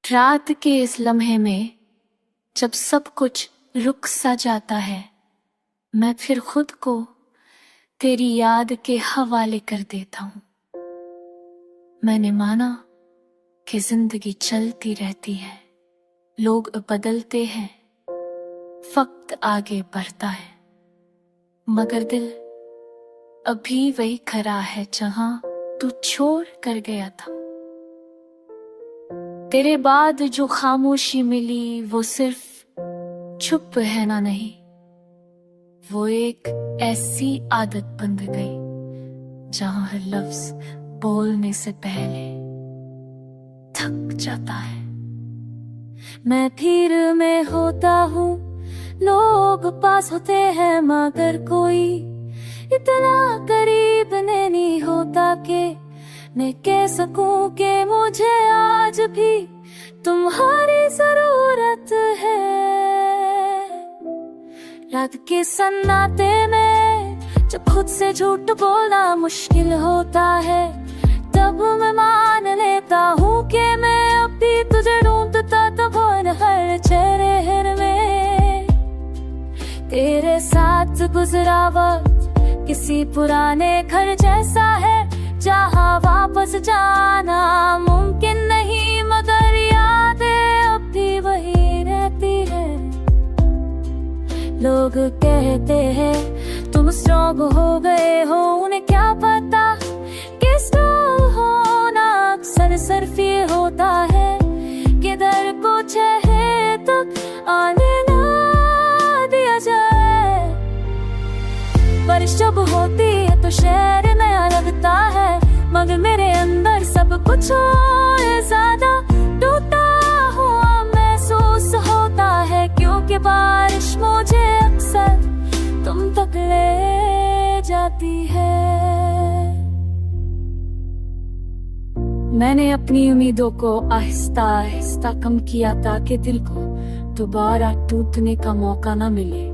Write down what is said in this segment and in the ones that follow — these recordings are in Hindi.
रात के इस लम्हे में जब सब कुछ रुक सा जाता है, मैं फिर खुद को तेरी याद के हवाले कर देता हूँ। मैंने माना कि जिंदगी चलती रहती है, लोग बदलते हैं, वक्त आगे बढ़ता है, मगर दिल अभी वही खड़ा है जहां तू छोड़ कर गया था। तेरे बाद जो खामोशी मिली वो सिर्फ चुप है ना, नहीं, वो एक ऐसी आदत बन गई जहां हर लफ्ज बोलने से पहले थक जाता है। मैं भीड़ में होता हूँ, लोग पास होते हैं, मगर कोई इतना करीब नहीं होता कि मैं कह सकूं कि मुझे आज भी तुम्हारी जरूरत है। रात के सन्नाटे में जब खुद से झूठ बोलना मुश्किल होता है, तब मैं मान लेता हूँ कि मैं अभी तुझे ढूंढता तब हर चेहरे में। तेरे साथ गुजरा वक्त किसी पुराने घर जैसा है, जहाँ वापस जाना मुमकिन नहीं, मगर यादें अब भी वही रहती है। लोग कहते हैं तुम स्ट्रॉन्ग हो गए हो, उन्हें क्या पता कि स्ट्रॉन्ग होना अक्सर सिर्फ ये होता है कि दर को चेहरे तक आने ना दिया जाए। बारिश जब होती है तो शहर नया लगता है, मगर मेरे अंदर सब कुछ और ज्यादा टूटा हुआ महसूस होता है, क्योंकि बारिश मुझे अक्सर तुम तक ले जाती है। मैंने अपनी उम्मीदों को आहिस्ता आहिस्ता कम किया ताकि दिल को दोबारा टूटने का मौका न मिले,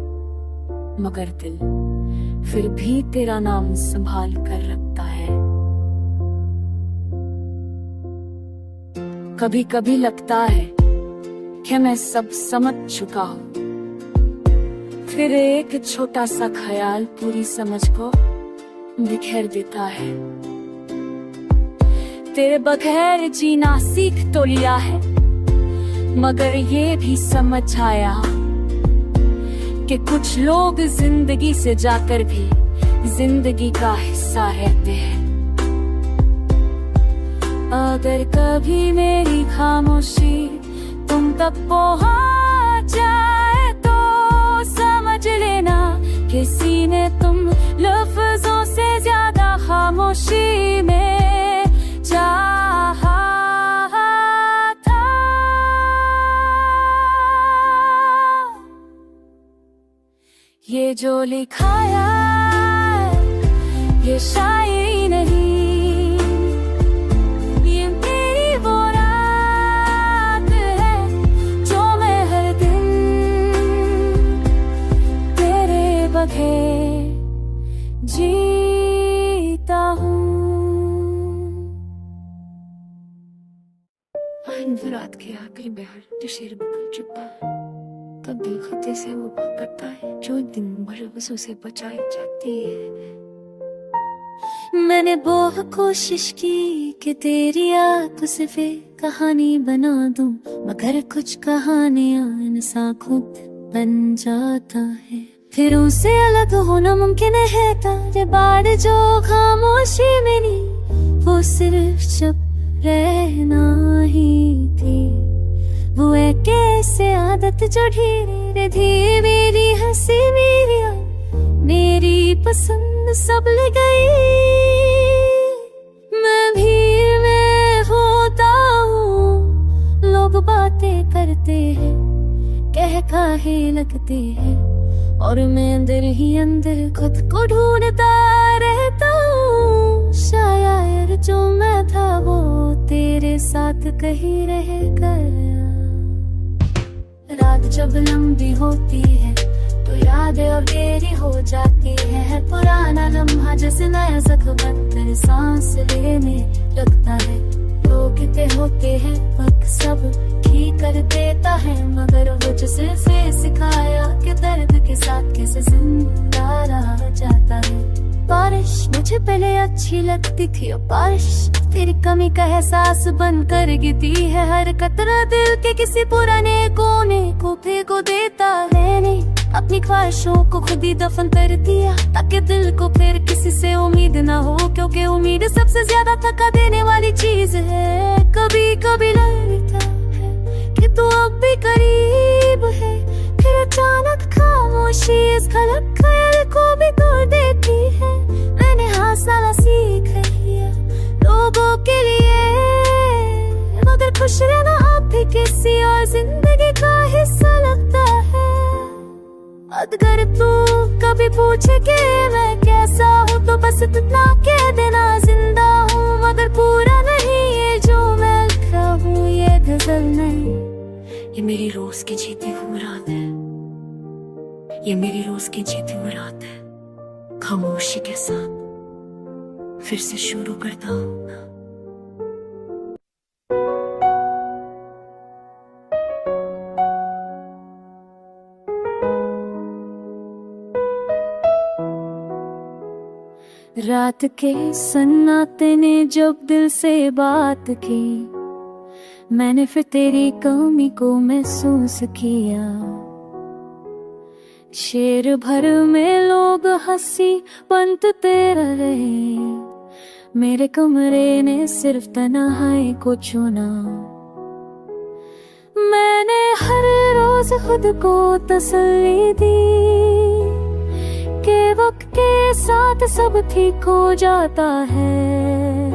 मगर दिल फिर भी तेरा नाम संभाल कर रखता है। कभी कभी लगता है कि मैं सब समझ चुका हूँ, फिर एक छोटा सा ख्याल पूरी समझ को बिखेर देता है। तेरे बगैर जीना सीख तो लिया है, मगर ये भी समझ आया कि कुछ लोग जिंदगी से जाकर भी जिंदगी का हिस्सा रहते हैं। अगर कभी मेरी खामोशी तुम तक पहुंच जाए तो समझ लेना किसी ने तुम लफ्जों से ज्यादा खामोशी में चाहा था। ये जो लिखाया ये शायरी नहीं, ये मेरी वो रात है जो मैं हर दिन तेरे बगैर जीता हूँ। रात के आखिरी बहर जो शेर बकल चुपा, तब दिल खते से वो करता है जो दिन भर बस उसे बचाई जाती है। मैंने बहुत कोशिश की कि तेरी याद से फिर कहानी बना दूं, मगर कुछ कहानियां इंसान खुद बन जाता है। फिर उसे अलग होना मुमकिन है तारे बाढ़ जो खामोशी मिली, वो सिर्फ चुप रहना ही थी। वो एक ऐसे आदत जो धीरे धीरे मेरी हंसी मेरी पसंद सब ले गई। मैं भीड़ में होता हूँ, लोग बातें करते हैं, कह काहे लगते हैं, और मैं अंदर ही अंदर खुद को ढूंढता रहता हूँ। शायद जो मैं था वो तेरे साथ कहीं रह गया। रात जब लंबी होती है तो यादें और देरी हो जाती है, पुराना लम्हा जैसे नया जख्म तेरे सांस लेने लगता है। लोग कहते होते हैं वक्त सब देता है, मगर वो जिसे सिखाया कि दर्द के साथ कैसे जिंदा रहा जाता है। बारिश मुझे पहले अच्छी लगती थी, और बारिश तेरी कमी का एहसास बनकर गिरती है। हर कतरा दिल के किसी पुराने कोने को भिगो देता है। नहीं, अपनी ख्वाहिशों को खुद ही दफन कर दिया, ताकि दिल को फिर किसी से उम्मीद ना हो, क्योंकि उम्मीद सबसे ज्यादा थका देने वाली चीज है। कभी कभी लगता है कि तू अब भी करीब है, फिर अचानक खामोशी इस खलक ख्याल को भी तोड़ देती है। मैंने हौसला सीख लिया लोगों के लिए, मगर खुश रहना अब भी किसी और जिंदगी का हिस्सा लगता है। अगर तू कभी पूछे कि मैं कैसा हूँ, तो बस इतना कह देना, जिंदा हूँ मगर पूरा नहीं। ये जो मैं लिखा हूँ ये गजल नहीं, ये मेरी रोज की जीती हुई रात है। ये मेरी रोज की जीती हुई रात है। खामोशी के साथ फिर से शुरू करता हूँ। रात के सन्नाटे ने जब दिल से बात की, मैंने फिर तेरी कमी को महसूस किया। शेर भर में लोग हंसी बनते रहे, मेरे कमरे ने सिर्फ तन्हाई को चुना। मैंने हर रोज खुद को तसल्ली दी कि वक्त के साथ सब ठीक हो जाता है,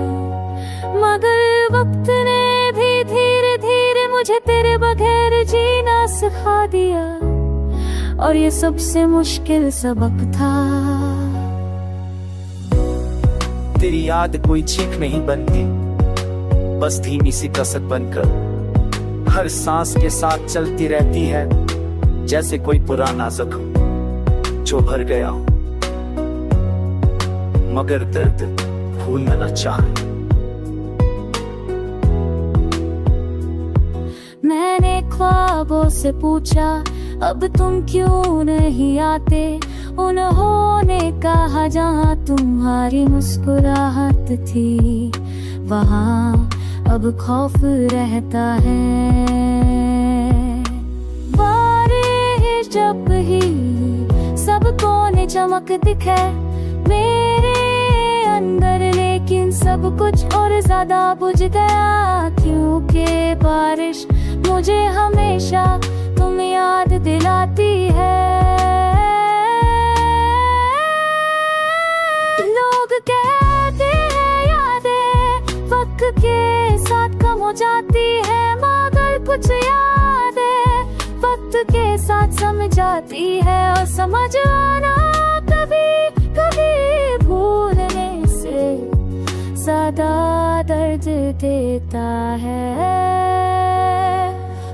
मगर वक्त ने भी धीरे धीरे मुझे तेरे बगैर जीना सिखा दिया, और ये सबसे मुश्किल सबक था। तेरी याद कोई चीख नहीं बनती, बस धीमी सी कसक बनकर हर सांस के साथ चलती रहती है, जैसे कोई पुराना जख्म जो भर गया हो मगर दर्द भूलना न चाहे। मैंने ख्वाबों से पूछा अब तुम क्यों नहीं आते, उन्होंने कहा जहाँ तुम्हारी मुस्कुराहट थी वहाँ अब खौफ रहता है। बारिश जब ही सबको ने चमक दिखे मेरे अंदर, लेकिन सब कुछ और ज्यादा बुझ गया, क्योंकि बारिश मुझे हमेशा तुम याद दिलाती है। लोग कहते हैं यादें वक्त के साथ कम हो जाती है, मगर कुछ यादें वक्त के साथ समझ जाती है, और समझ आना कभी कभी भूलने से ज्यादा दर्द देता है।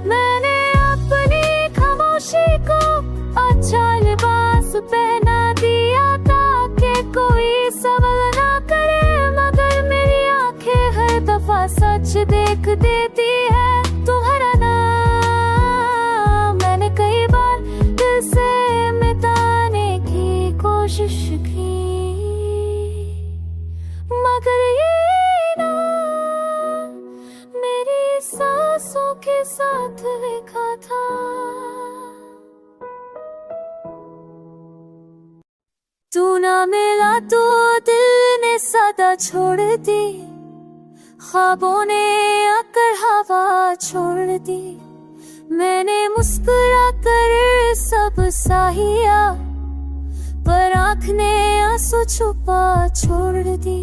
मैंने अपनी खामोशी को अच्छा लिबास पहना दिया, ताकि कोई सवाल ना करे, मगर मेरी आंखें हर दफा सच देख देती है। तुम्हारा नाम मैंने कई बार दिल से मिटाने की कोशिश की, मगर ये नाम मेरी सांसों के साथ लिखा था। तू ना मिला तो दिल ने सदा छोड़ दी, ख्वाबों ने आकर हवा छोड़ दी। मैंने मुस्कुरा कर सब सहिया, पर आँख ने आंसू छुपा छोड़ दी।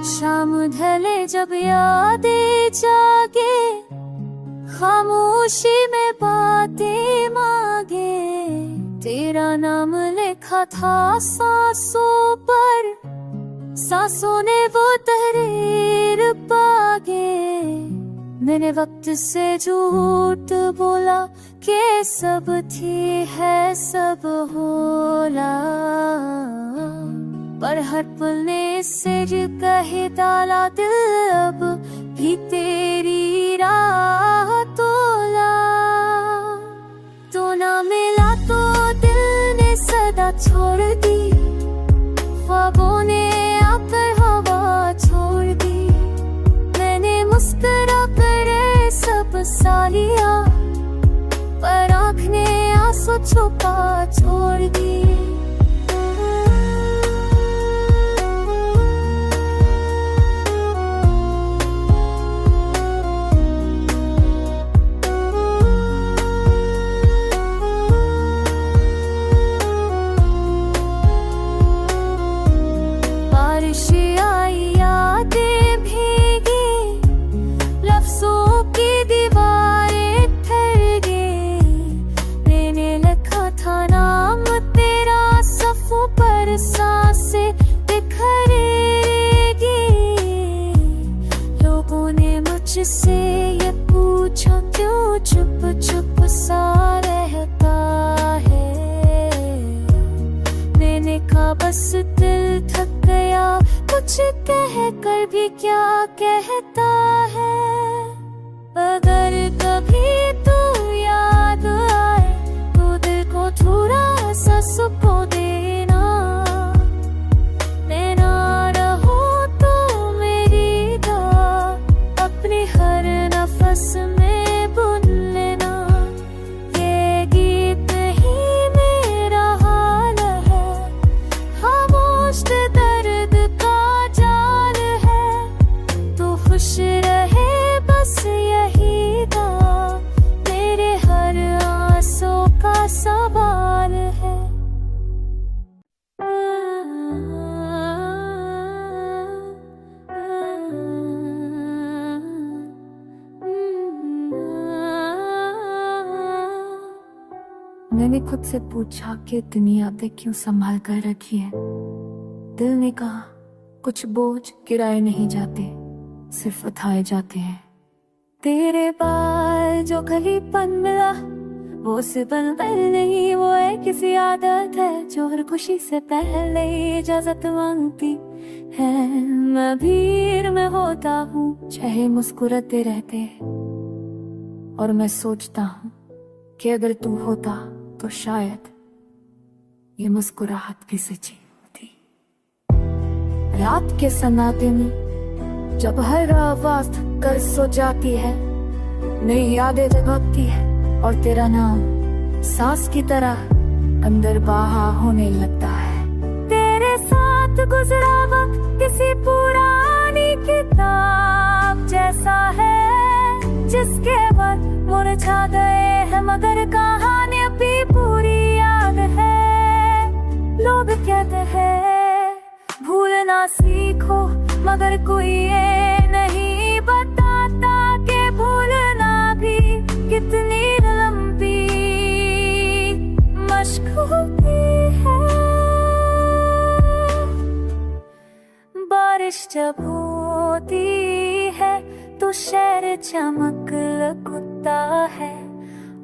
शाम ढले जब यादें जागे, खामोशी में बातें मांगे, तेरा नाम लिखा था सांसों पर, सांसों ने वो तहरीर पागे। मैंने वक्त से झूठ बोला कि सब थी है सब हो बोला, पर हर पल ने सिर कहे डाला दिल अब भी तेरी राह तोला। तो ना मिला तो दिल ने सदा छोड़ दी, ख्वाबों ने आकर हवा छोड़ दी। मैंने मुस्कुरा कर सब सा लिया, पर आँख ने आंसू छुपा छोड़ दी। बारिश आई यादें भीगी, लफ्जों की दीवारें ठहर गई। मैंने लिखा था नाम तेरा सफ़ों पर, सांसें बिखरेगी। लोगों ने मुझसे ये पूछा क्यों चुप चुप सा रहता है। मैंने कहा बस दिल थक गया, कुछ कह कर भी क्या कहता है। अगर कभी तू याद आए तो दिल को थोड़ा सा सुकून देना। मैं ना रहूं तो मेरी दुआ अपने हर नफस में बुन लेना। ये गीत ही मेरा हाल है, खामोश दर्द का जाल है। तो खुश रहे बस यही दुआ, मेरे हर आंसू का सवाल है। मैंने खुद से पूछा कि दुनिया पे क्यों संभाल कर रखी है। दिल ने कहा कुछ बोझ गिराए नहीं जाते, सिर्फ उठाए जाते हैं। तेरे बाल जो कलीपन मिला, वो सिर्फ नहीं, वो है किसी आदत है जो हर खुशी से पहले इजाजत मांगती है। मैं भीड़ में होता हूँ चाहे मुस्कुराते रहते, और मैं सोचता हूँ कि अगर तू होता तो शायद ये मुस्कुराहट भी सच्ची होती। रात के सन्नाटे में जब हर आवाज कर सो जाती है, नई यादें जगाती है, और तेरा नाम सांस की तरह अंदर बहा होने लगता है। तेरे साथ गुजरा वक्त किसी पुरानी किताब जैसा है, जिसके बाद मुरझा गए हैं मगर कहानी अभी पूरी याद है। लोग कहते हैं भूलना सीखो, मगर कोई ये नहीं बताता कि भूलना भी कितनी लंबी मशक होती है। बारिश जब होती है तो शहर चमक लगता है,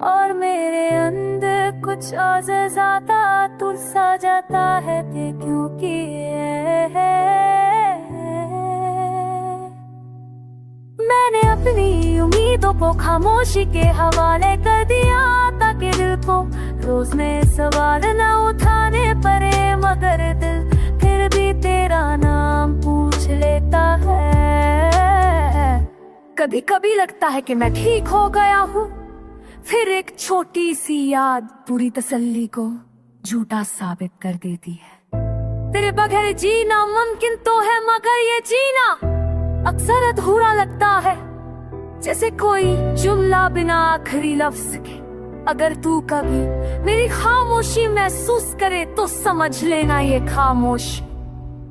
और मेरे अंदर कुछ और ज्यादा तुर सा जाता है। क्योंकि मैंने अपनी उम्मीदों को खामोशी के हवाले कर दिया, ताकि दिल को रोज में सवाल न उठाने पड़े। मगर दिल फिर भी तेरा नाम पूछ लेता है। कभी कभी लगता है कि मैं ठीक हो गया हूँ, फिर एक छोटी सी याद पूरी तसल्ली को झूठा साबित कर देती है। तेरे बगैर जीना मुमकिन तो है, मगर ये जीना अक्सर अधूरा लगता है, जैसे कोई जुमला बिना आखिरी लफ्ज के। अगर तू कभी मेरी खामोशी महसूस करे तो समझ लेना ये खामोश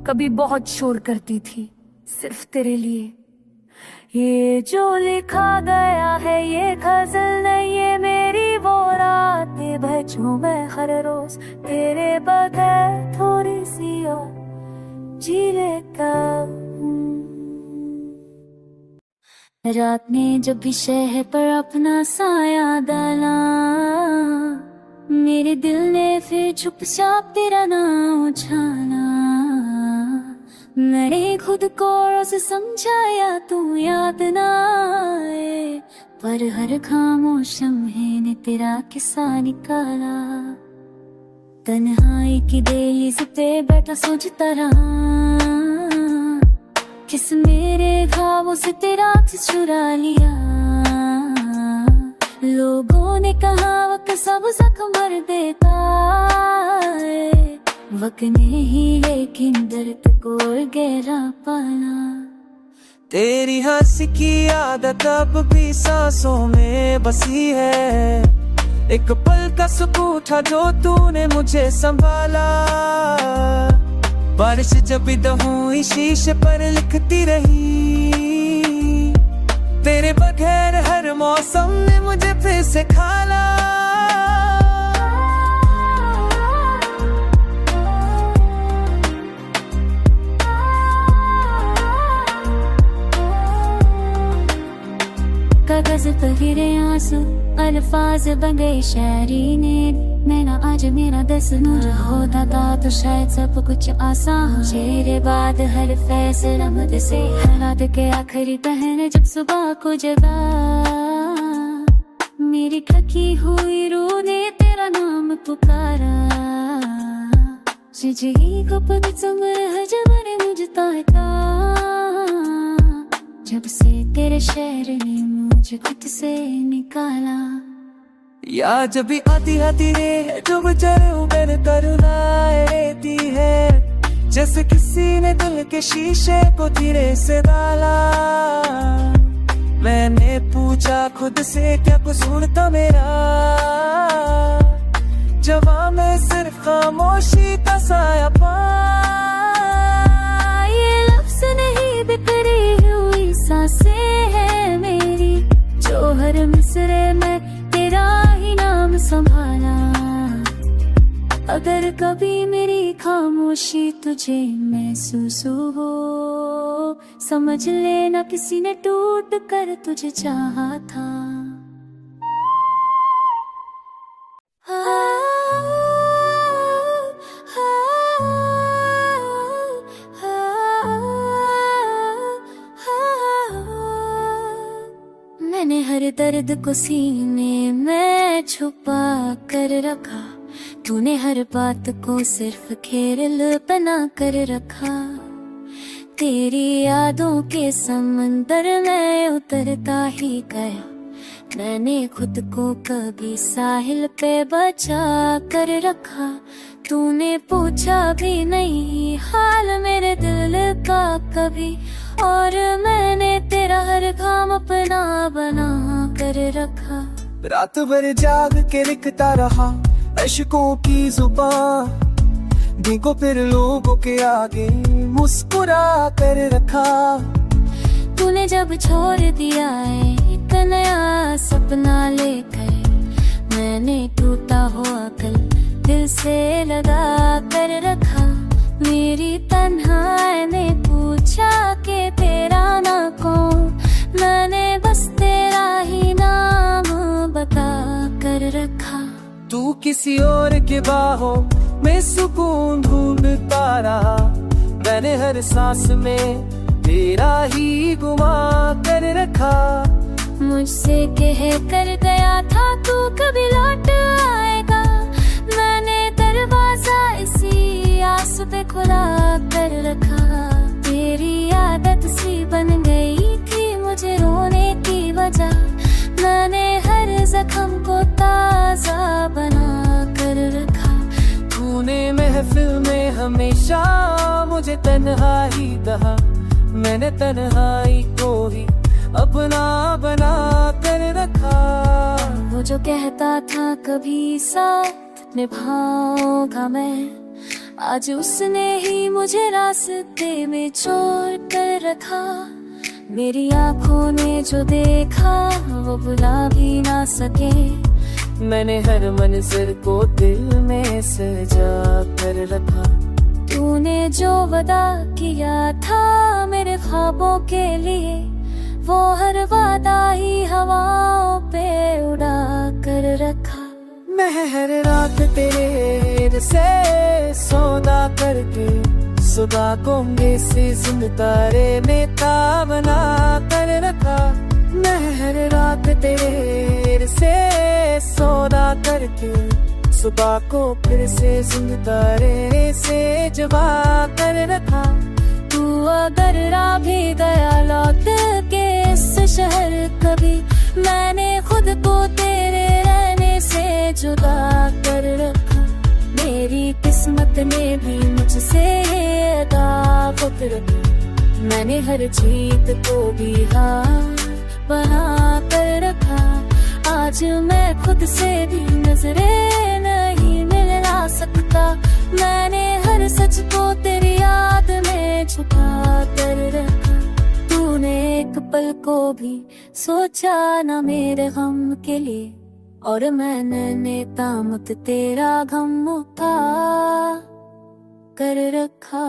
कभी बहुत शोर करती थी सिर्फ तेरे लिए। ये जो लिखा गया है ये गजल नहीं, ये मेरी वो रातें बचूं मैं हर रोज तेरे बगैर थोड़ी सी और जी लेता हूँ। रात में जब भी शहर पर अपना साया डाला, मेरे दिल ने फिर चुपचाप तेरा नाम उछाला। मैंने खुद को रोज समझाया तू याद ना आए, पर हर खामोश लम्हे ने तेरा किस्सा निकाला। तन्हाई की दहलीज पे बैठा सोचता रहा, किस मेरे ख्वाबों से तेरा अक्स चुरा लिया। लोगों ने कहा वक्त सब जख्म भर देता है, वक्त ने ही लेकिन दर्द को गहरा पाला। तेरी हंसी की आदत अब भी सांसों में बसी है, एक पल का सुकून था जो तूने मुझे संभाला। बारिश जब भी हुई शीशे पर लिखती रही, तेरे बगैर हर मौसम ने मुझे फिर से खाला। कागज पर गिरे आंसू, अल्फाज बन गए शायरी ने। मैं ना आज मेरा दस नूर होता था तो शायद सब कुछ आसान हो। तेरे बाद हर फैसला मुझसे हालात के आखिरी पहर जब सुबह को जगा। मेरी थकी हुई रूह ने तेरा नाम पुकारा। जिंदगी को पल संग्रह जब ने मुझे ताका, जब से तेरे शहर ने मुझे खुद से निकाला। या जब भी आती आती रे डूब चलूं मैंने करुणाएं रहती है, जैसे किसी ने दिल के शीशे को धीरे से डाला। मैंने पूछा खुद से क्या कसूर था मेरा, जवाब में सिर्फ खामोशी का साया पाया। ये लफ्ज़ नहीं बिखरी हुई सांसें है मेरी, जो हर मिसरे में तेरा ही नाम संभाला। अगर कभी मेरी खामोशी तुझे महसूस हो, समझ लेना किसी ने टूट कर तुझे चाहा था। मैंने हर दर्द को सीने में छुपा कर रखा, तूने हर बात को सिर्फ खेल बना कर रखा। तेरी यादों के समंदर में उतरता ही गया, मैंने खुद को कभी साहिल पे बचा कर रखा। तूने पूछा भी नहीं हाल मेरे दिल का कभी, और मैंने तेरा हर काम अपना बना कर रखा। रात भर जाग के लिखता रहा अशकों की जुबान, भीगो फिर लोगों के आगे मुस्कुरा कर रखा। तूने जब छोड़ दिया एक नया सपना लेकर, मैंने टूटा हुआ दिल दिल से लगा कर रखा। मेरी तन्हाई ने पूछा कि तेरा ना कौन, मैंने बस तेरा ही नाम बता कर रखा। तू किसी और के बाहों में सुकून ढूंढता रहा, मैंने हर सांस में तेरा ही गुमा कर रखा। मुझसे कह कर गया था तू कभी लौट आएगा, मैंने दरवाजा इसी आस पे खुला कर रखा। तेरी आदत सी बन गई थी मुझे रोने की वजह, मैंने हर जख्म को ताजा बना कर रखा। तूने महफिल में हमेशा मुझे तन्हाई कहा, मैंने तन्हाई को ही अपना बना कर रखा। वो जो कहता था कभी साथ निभाऊंगा मैं, आज उसने ही मुझे रास्ते में छोड़ कर रखा। मेरी आंखों ने जो देखा वो भुला भी ना सके, मैंने हर मंजर को दिल में सजा कर रखा। तूने जो वादा किया था मेरे ख्वाबों के लिए, वो हर वादा ही हवाओं पे उड़ा कर रखा। मैं हर रात तेरे से सौदा करके सुबह को से जिंद तारे ने बना कर रखा। मैं हर रात तेरे से सौदा करके सुबह को फिर से जिंद तारे से जवा कर रखा। तू अगर राह भी गया लौट के इस शहर कभी, मैंने खुद को तेरे रहने से जुदा कर रखा। मेरी किस्मत ने भी मुझसे अदा रखी, मैंने हर जीत को भी हार बना कर रखा। आज मैं खुद से भी नजरें नहीं मिला सकता, मैंने हर सच को तेरी याद में छुपा कर रखा। तूने एक पल को भी सोचा ना मेरे गम के लिए, और मैंने तामत तेरा गम उठा कर रखा।